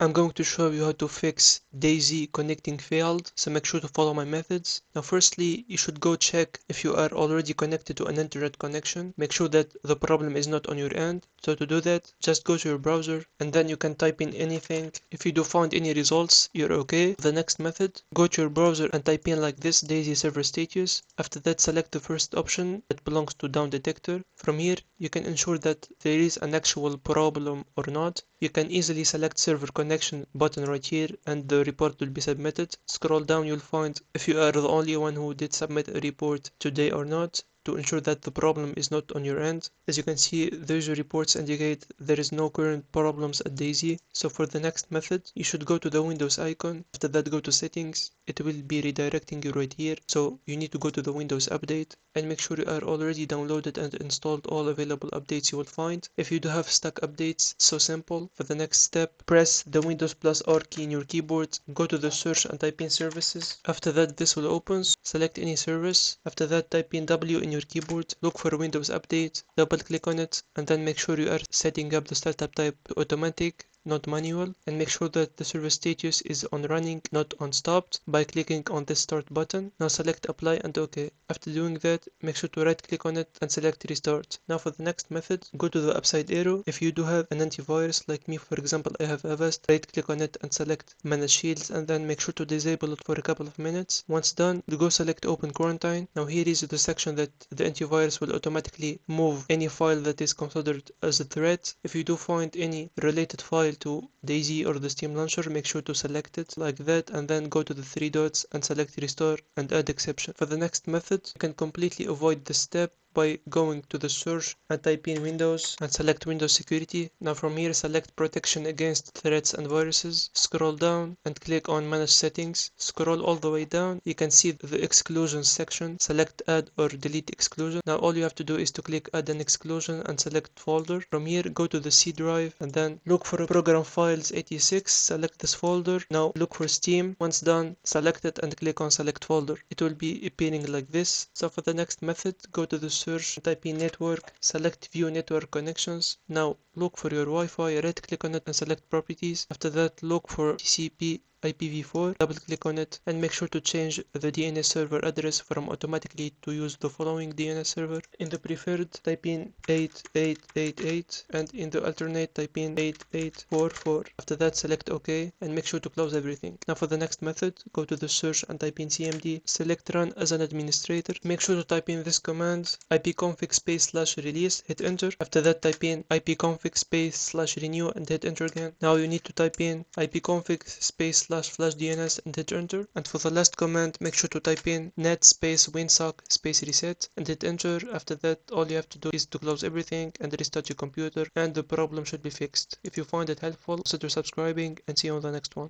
I'm going to show you how to fix DayZ connecting failed, so make sure to follow my methods. Now firstly, you should go check if you are already connected to an internet connection. Make sure that the problem is not on your end. So to do that, just go to your browser and then you can type in anything. If you do find any results, you're okay. The next method, go to your browser and type in like this DayZ server status. After that, select the first option that belongs to down detector. From here, you can ensure that there is an actual problem or not. You can easily select server connection button right here and the report will be submitted. Scroll down, you'll find if you are the only one who did submit a report today or not, to ensure that the problem is not on your end. As you can see, those reports indicate there is no current problems at DayZ. So for the next method, you should go to the Windows icon. After that, go to settings. It will be redirecting you right here. So you need to go to the Windows update and make sure you are already downloaded and installed all available updates you will find. If you do have stuck updates, so simple. For the next step, press the Windows plus R key in your keyboard, go to the search and type in services. After that, this will open. Select any service. After that, type in W in your keyboard, look for Windows Update, double click on it, and then make sure you are setting up the startup type to automatic, not manual, and make sure that the service status is on running, not on stopped, by clicking on the start button. Now select apply and OK. After doing that, make sure to right click on it and select restart. Now for the next method, go to the upside arrow. If you do have an antivirus like me, for example, I have Avast, right click on it and select manage shields, and then make sure to disable it for a couple of minutes. Once done, go select open quarantine. Now here is the section that the antivirus will automatically move any file that is considered as a threat. If you do find any related file to DayZ or the Steam launcher, make sure to select it like that and then go to the three dots and select restore and add exception. For the next method, you can completely avoid this step by going to the search and type in Windows and select Windows Security. Now from here, select protection against threats and viruses. Scroll down and click on manage settings. Scroll all the way down. You can see the exclusions section. Select add or delete exclusion. Now all you have to do is to click add an exclusion and select folder. From here, go to the C drive and then look for program files 86. Select this folder. Now look for Steam. Once done, select it and click on select folder. It will be appearing like this. So for the next method, go to the search, type in network, select view network connections. Now look for your Wi-Fi, right click on it and select properties. After that, look for TCP IPv4, double click on it and make sure to change the DNS server address from automatically to use the following DNS server. In the preferred, type in 8888 and in the alternate, type in 8844. After that, select OK and make sure to close everything. Now for the next method, go to the search and type in CMD, select run as an administrator. Make sure to type in this command, ipconfig space/release, hit enter. After that, type in ipconfig space/renew and hit enter again. Now you need to type in ipconfig space/flash DNS and hit enter. And for the last command, make sure to type in net space winsock space reset and hit enter. After that, all you have to do is to close everything and restart your computer and the problem should be fixed. If you find it helpful, consider subscribing and see you on the next one.